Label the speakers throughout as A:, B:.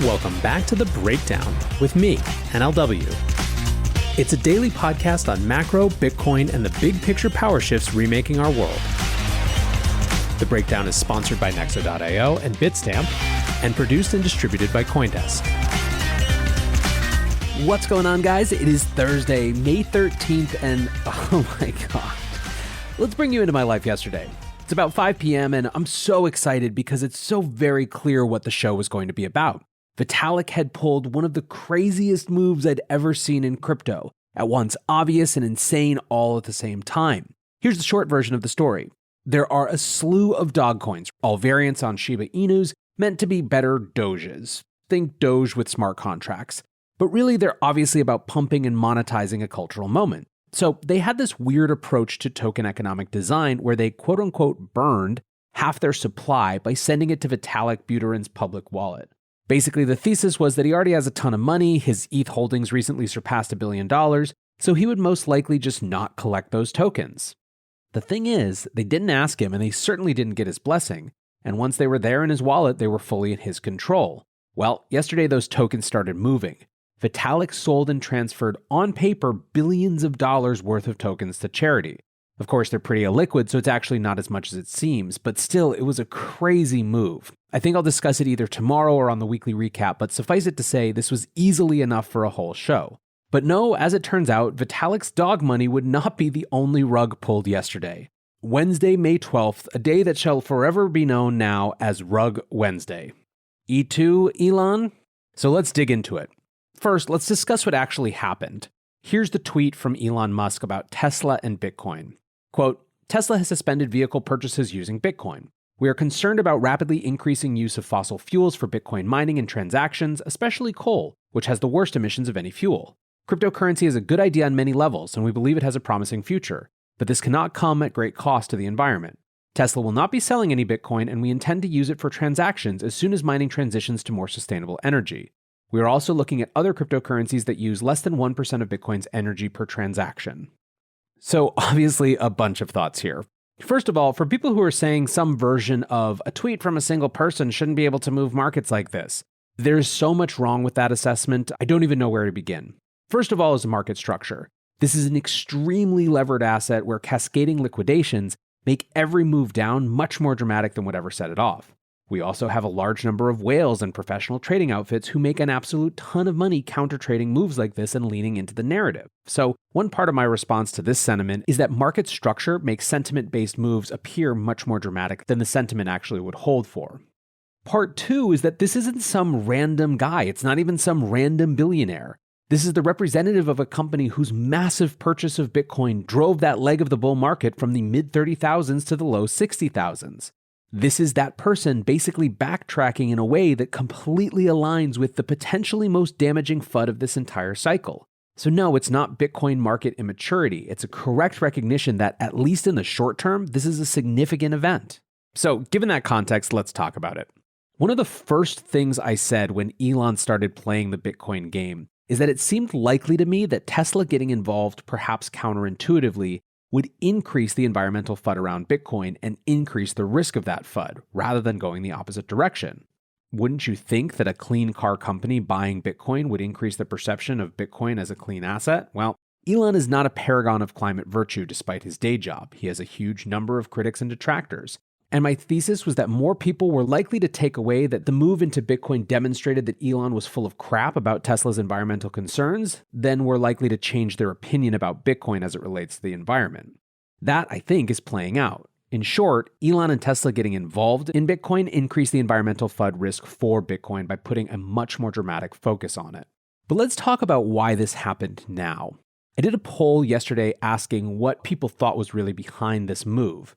A: Welcome back to The Breakdown with me, NLW. It's a daily podcast on macro, Bitcoin, and the big picture power shifts remaking our world. The Breakdown is sponsored by Nexo.io and Bitstamp, and produced and distributed by CoinDesk.
B: What's going on, guys? It is Thursday, May 13th, and oh my god. Let's bring you into my life yesterday. It's about 5 p.m., and I'm so excited because it's so very clear what the show was going to be about. Vitalik had pulled one of the craziest moves I'd ever seen in crypto, at once obvious and insane all at the same time. Here's the short version of the story. There are a slew of dog coins, all variants on Shiba Inus, meant to be better Doges. Think Doge with smart contracts. But really, they're obviously about pumping and monetizing a cultural moment. So they had this weird approach to token economic design where they quote-unquote burned half their supply by sending it to Vitalik Buterin's public wallet. Basically, the thesis was that he already has a ton of money, his ETH holdings recently surpassed $1 billion, so he would most likely just not collect those tokens. The thing is, they didn't ask him and they certainly didn't get his blessing, and once they were there in his wallet, they were fully in his control. Well, yesterday those tokens started moving. Vitalik sold and transferred on paper billions of dollars worth of tokens to charity. Of course, they're pretty illiquid, so it's actually not as much as it seems, but still, it was a crazy move. I think I'll discuss it either tomorrow or on the weekly recap, but suffice it to say, this was easily enough for a whole show. But no, as it turns out, Vitalik's dog money would not be the only rug pulled yesterday. Wednesday, May 12th, a day that shall forever be known now as Rug Wednesday. E2, Elon? So let's dig into it. First, let's discuss what actually happened. Here's the tweet from Elon Musk about Tesla and Bitcoin. Quote, Tesla has suspended vehicle purchases using Bitcoin. We are concerned about rapidly increasing use of fossil fuels for Bitcoin mining and transactions, especially coal, which has the worst emissions of any fuel. Cryptocurrency is a good idea on many levels, and we believe it has a promising future, but this cannot come at great cost to the environment. Tesla will not be selling any Bitcoin, and we intend to use it for transactions as soon as mining transitions to more sustainable energy. We are also looking at other cryptocurrencies that use less than 1% of Bitcoin's energy per transaction. So obviously a bunch of thoughts here. First of all, for people who are saying some version of a tweet from a single person shouldn't be able to move markets like this, there's so much wrong with that assessment, I don't even know where to begin. First of all is the market structure. This is an extremely levered asset where cascading liquidations make every move down much more dramatic than whatever set it off. We also have a large number of whales and professional trading outfits who make an absolute ton of money counter-trading moves like this and leaning into the narrative. So one part of my response to this sentiment is that market structure makes sentiment-based moves appear much more dramatic than the sentiment actually would hold for. Part two is that this isn't some random guy. It's not even some random billionaire. This is the representative of a company whose massive purchase of Bitcoin drove that leg of the bull market from the mid-30,000s to the low 60,000s. This is that person basically backtracking in a way that completely aligns with the potentially most damaging FUD of this entire cycle. So no, it's not Bitcoin market immaturity. It's a correct recognition that, at least in the short term, this is a significant event. So given that context, let's talk about it. One of the first things I said when Elon started playing the Bitcoin game is that it seemed likely to me that Tesla getting involved, perhaps counterintuitively, would increase the environmental FUD around Bitcoin and increase the risk of that FUD, rather than going the opposite direction. Wouldn't you think that a clean car company buying Bitcoin would increase the perception of Bitcoin as a clean asset? Well, Elon is not a paragon of climate virtue despite his day job. He has a huge number of critics and detractors. And my thesis was that more people were likely to take away that the move into Bitcoin demonstrated that Elon was full of crap about Tesla's environmental concerns than were likely to change their opinion about Bitcoin as it relates to the environment. That, I think, is playing out. In short, Elon and Tesla getting involved in Bitcoin increased the environmental FUD risk for Bitcoin by putting a much more dramatic focus on it. But let's talk about why this happened now. I did a poll yesterday asking what people thought was really behind this move.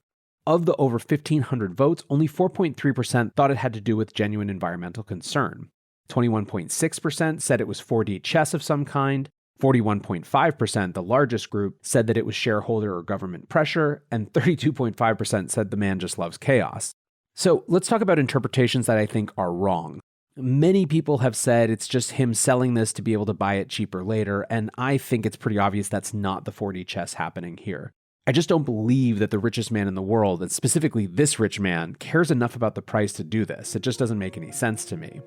B: Of the over 1,500 votes, only 4.3% thought it had to do with genuine environmental concern. 21.6% said it was 4D chess of some kind. 41.5%, the largest group, said that it was shareholder or government pressure. And 32.5% said the man just loves chaos. So let's talk about interpretations that I think are wrong. Many people have said it's just him selling this to be able to buy it cheaper later. And I think it's pretty obvious that's not the 4D chess happening here. I just don't believe that the richest man in the world, and specifically this rich man, cares enough about the price to do this. It just doesn't make any sense to me.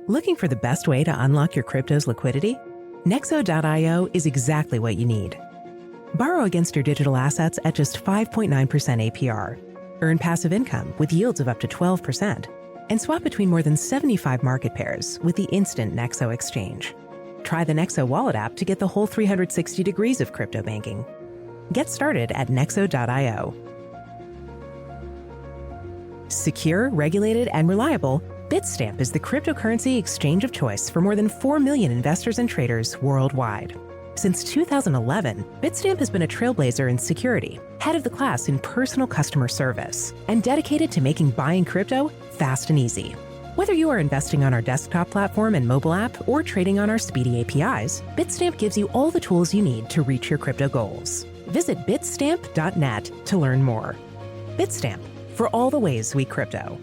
C: Looking for the best way to unlock your crypto's liquidity? Nexo.io is exactly what you need. Borrow against your digital assets at just 5.9% APR. Earn passive income with yields of up to 12%. And swap between more than 75 market pairs with the instant Nexo exchange. Try the Nexo Wallet app to get the whole 360 degrees of crypto banking. Get started at Nexo.io. Secure, regulated, and reliable, Bitstamp is the cryptocurrency exchange of choice for more than 4 million investors and traders worldwide. Since 2011, Bitstamp has been a trailblazer in security, head of the class in personal customer service, and dedicated to making buying crypto fast and easy. Whether you are investing on our desktop platform and mobile app or trading on our speedy APIs, Bitstamp gives you all the tools you need to reach your crypto goals. Visit bitstamp.net to learn more. Bitstamp, for all the ways we crypto.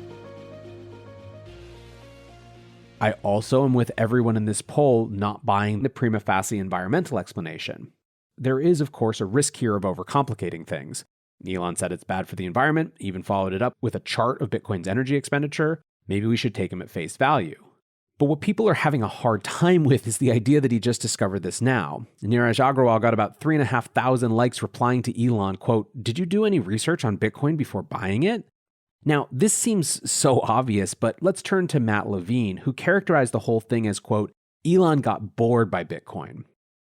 B: I also am with everyone in this poll not buying the prima facie environmental explanation. There is, of course, a risk here of overcomplicating things. Elon said it's bad for the environment, even followed it up with a chart of Bitcoin's energy expenditure. Maybe we should take him at face value. But what people are having a hard time with is the idea that he just discovered this now. Neeraj Agrawal got about 3,500 likes replying to Elon, quote, "Did you do any research on Bitcoin before buying it?" Now, this seems so obvious, but let's turn to Matt Levine, who characterized the whole thing as, quote, "Elon got bored by Bitcoin."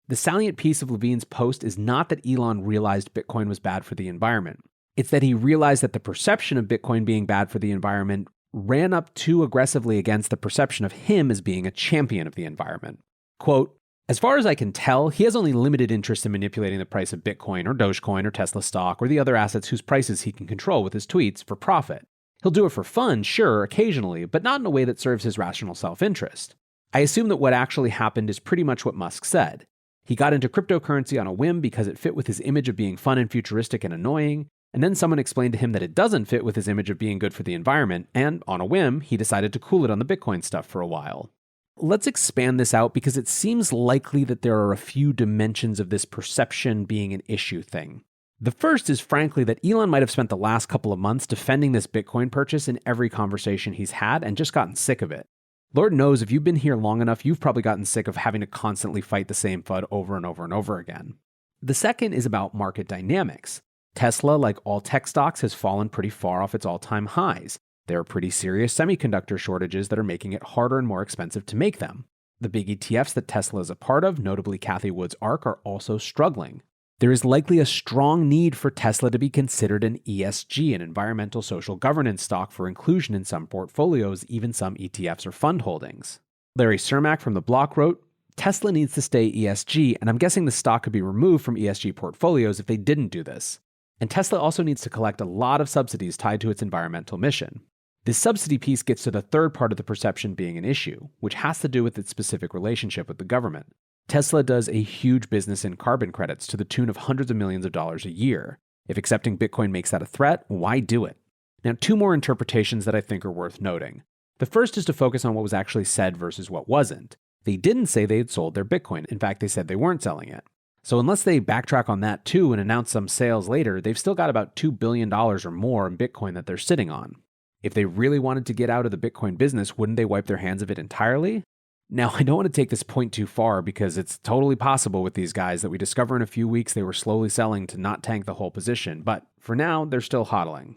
B: The salient piece of Levine's post is not that Elon realized Bitcoin was bad for the environment. It's that he realized that the perception of Bitcoin being bad for the environment ran up too aggressively against the perception of him as being a champion of the environment. Quote, "As far as I can tell, he has only limited interest in manipulating the price of Bitcoin or Dogecoin or Tesla stock or the other assets whose prices he can control with his tweets for profit. He'll do it for fun, sure, occasionally, but not in a way that serves his rational self-interest. I assume that what actually happened is pretty much what Musk said. He got into cryptocurrency on a whim because it fit with his image of being fun and futuristic and annoying, and then someone explained to him that it doesn't fit with his image of being good for the environment, and on a whim, he decided to cool it on the Bitcoin stuff for a while." Let's expand this out because it seems likely that there are a few dimensions of this perception being an issue thing. The first is frankly that Elon might have spent the last couple of months defending this Bitcoin purchase in every conversation he's had and just gotten sick of it. Lord knows if you've been here long enough, you've probably gotten sick of having to constantly fight the same FUD over and over and over again. The second is about market dynamics. Tesla, like all tech stocks, has fallen pretty far off its all-time highs. There are pretty serious semiconductor shortages that are making it harder and more expensive to make them. The big ETFs that Tesla is a part of, notably Cathie Wood's ARK, are also struggling. There is likely a strong need for Tesla to be considered an ESG, an environmental social governance stock, for inclusion in some portfolios, even some ETFs or fund holdings. Larry Cermak from The Block wrote, "Tesla needs to stay ESG, and I'm guessing the stock could be removed from ESG portfolios if they didn't do this. And Tesla also needs to collect a lot of subsidies tied to its environmental mission." This subsidy piece gets to the third part of the perception being an issue, which has to do with its specific relationship with the government. Tesla does a huge business in carbon credits to the tune of hundreds of millions of dollars a year. If accepting Bitcoin makes that a threat, why do it? Now, two more interpretations that I think are worth noting. The first is to focus on what was actually said versus what wasn't. They didn't say they had sold their Bitcoin. In fact, they said they weren't selling it. So unless they backtrack on that too and announce some sales later, they've still got about $2 billion or more in Bitcoin that they're sitting on. If they really wanted to get out of the Bitcoin business, wouldn't they wipe their hands of it entirely? Now, I don't want to take this point too far because it's totally possible with these guys that we discover in a few weeks they were slowly selling to not tank the whole position, but for now, they're still hodling.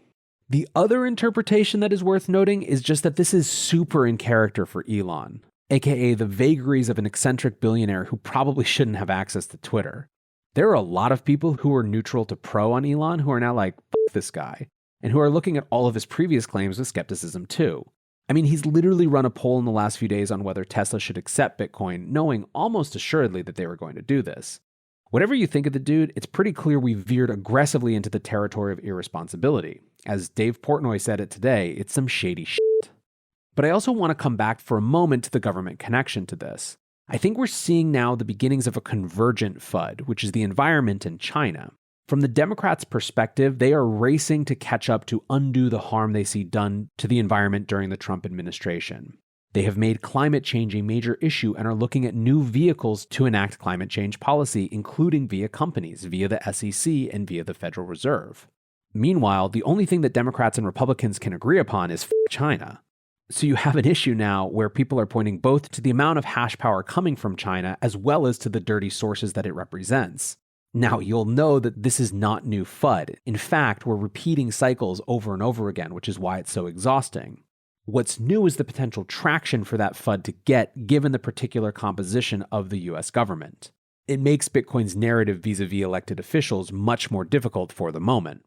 B: The other interpretation that is worth noting is just that this is super in character for Elon, aka the vagaries of an eccentric billionaire who probably shouldn't have access to Twitter. There are a lot of people who are neutral to pro on Elon who are now like, "F this guy," and who are looking at all of his previous claims with skepticism too. I mean, he's literally run a poll in the last few days on whether Tesla should accept Bitcoin, knowing almost assuredly that they were going to do this. Whatever you think of the dude, it's pretty clear we've veered aggressively into the territory of irresponsibility. As Dave Portnoy said it today, it's some shady shit. But I also want to come back for a moment to the government connection to this. I think we're seeing now the beginnings of a convergent FUD, which is the environment in China. From the Democrats' perspective, they are racing to catch up to undo the harm they see done to the environment during the Trump administration. They have made climate change a major issue and are looking at new vehicles to enact climate change policy, including via companies, via the SEC, and via the Federal Reserve. Meanwhile, the only thing that Democrats and Republicans can agree upon is China. So you have an issue now where people are pointing both to the amount of hash power coming from China as well as to the dirty sources that it represents. Now, you'll know that this is not new FUD. In fact, we're repeating cycles over and over again, which is why it's so exhausting. What's new is the potential traction for that FUD to get given the particular composition of the US government. It makes Bitcoin's narrative vis-a-vis elected officials much more difficult for the moment.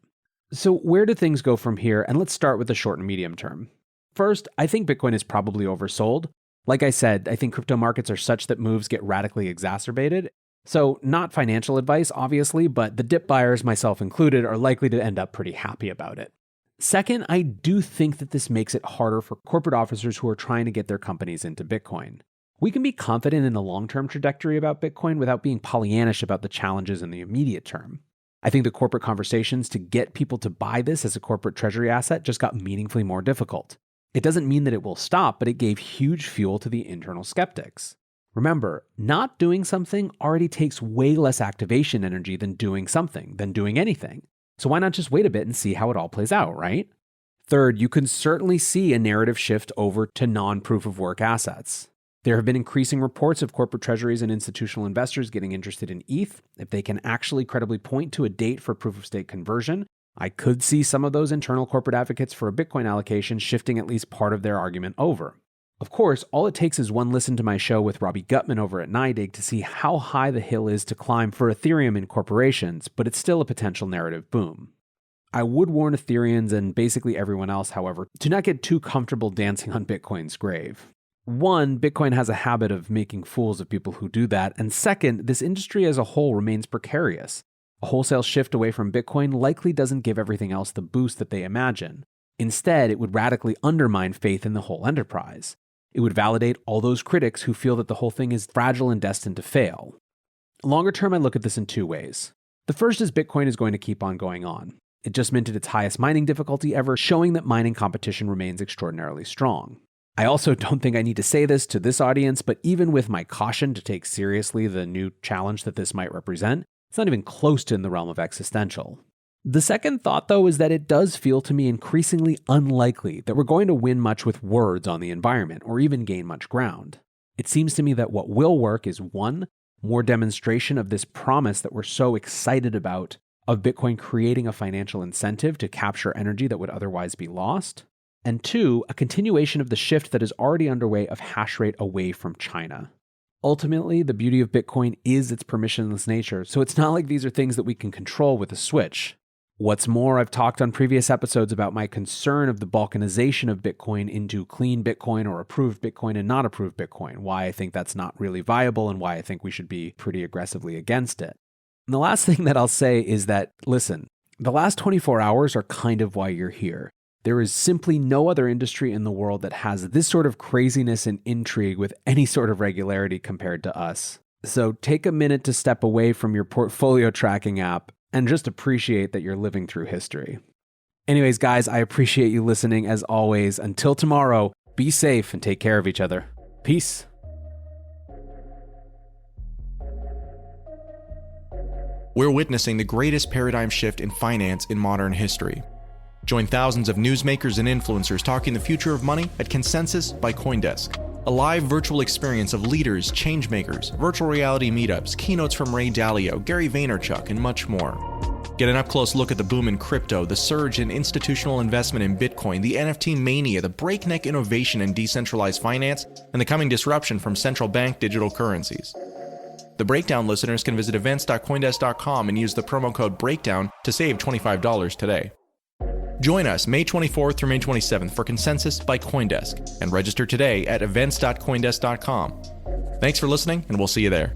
B: So where do things go from here? And let's start with the short and medium term. First, I think Bitcoin is probably oversold. Like I said, I think crypto markets are such that moves get radically exacerbated. So not financial advice, obviously, but the dip buyers, myself included, are likely to end up pretty happy about it. Second, I do think that this makes it harder for corporate officers who are trying to get their companies into Bitcoin. We can be confident in the long-term trajectory about Bitcoin without being Pollyannish about the challenges in the immediate term. I think the corporate conversations to get people to buy this as a corporate treasury asset just got meaningfully more difficult. It doesn't mean that it will stop, but it gave huge fuel to the internal skeptics. Remember, not doing something already takes way less activation energy than doing something, than doing anything. So why not just wait a bit and see how it all plays out, right? Third, you can certainly see a narrative shift over to non-proof of work assets. There have been increasing reports of corporate treasuries and institutional investors getting interested in ETH. If they can actually credibly point to a date for proof of stake conversion, I could see some of those internal corporate advocates for a Bitcoin allocation shifting at least part of their argument over. Of course, all it takes is one listen to my show with Robbie Gutman over at NYDIG to see how high the hill is to climb for Ethereum in corporations, but it's still a potential narrative boom. I would warn Ethereans and basically everyone else, however, to not get too comfortable dancing on Bitcoin's grave. One, Bitcoin has a habit of making fools of people who do that, and second, this industry as a whole remains precarious. A wholesale shift away from Bitcoin likely doesn't give everything else the boost that they imagine. Instead, it would radically undermine faith in the whole enterprise. It would validate all those critics who feel that the whole thing is fragile and destined to fail. Longer term, I look at this in two ways. The first is Bitcoin is going to keep on going on. It just minted its highest mining difficulty ever, showing that mining competition remains extraordinarily strong. I also don't think I need to say this to this audience, but even with my caution to take seriously the new challenge that this might represent, it's not even close to in the realm of existential. The second thought, though, is that it does feel to me increasingly unlikely that we're going to win much with words on the environment or even gain much ground. It seems to me that what will work is one, more demonstration of this promise that we're so excited about of Bitcoin creating a financial incentive to capture energy that would otherwise be lost, and two, a continuation of the shift that is already underway of hash rate away from China. Ultimately, the beauty of Bitcoin is its permissionless nature, so it's not like these are things that we can control with a switch. What's more, I've talked on previous episodes about my concern of the balkanization of Bitcoin into clean Bitcoin or approved Bitcoin and not approved Bitcoin, why I think that's not really viable and why I think we should be pretty aggressively against it. And the last thing that I'll say is that, listen, the last 24 hours are kind of why you're here. There is simply no other industry in the world that has this sort of craziness and intrigue with any sort of regularity compared to us. So take a minute to step away from your portfolio tracking app and just appreciate that you're living through history. Anyways, guys, I appreciate you listening as always. Until tomorrow, be safe and take care of each other. Peace.
D: We're witnessing the greatest paradigm shift in finance in modern history. Join thousands of newsmakers and influencers talking the future of money at Consensus by CoinDesk, a live virtual experience of leaders, changemakers, virtual reality meetups, keynotes from Ray Dalio, Gary Vaynerchuk, and much more. Get an up-close look at the boom in crypto, the surge in institutional investment in Bitcoin, the NFT mania, the breakneck innovation in decentralized finance, and the coming disruption from central bank digital currencies. The Breakdown listeners can visit events.coindesk.com and use the promo code BREAKDOWN to save $25 today. Join us May 24th through May 27th for Consensus by CoinDesk and register today at events.coindesk.com. Thanks for listening, and we'll see you there.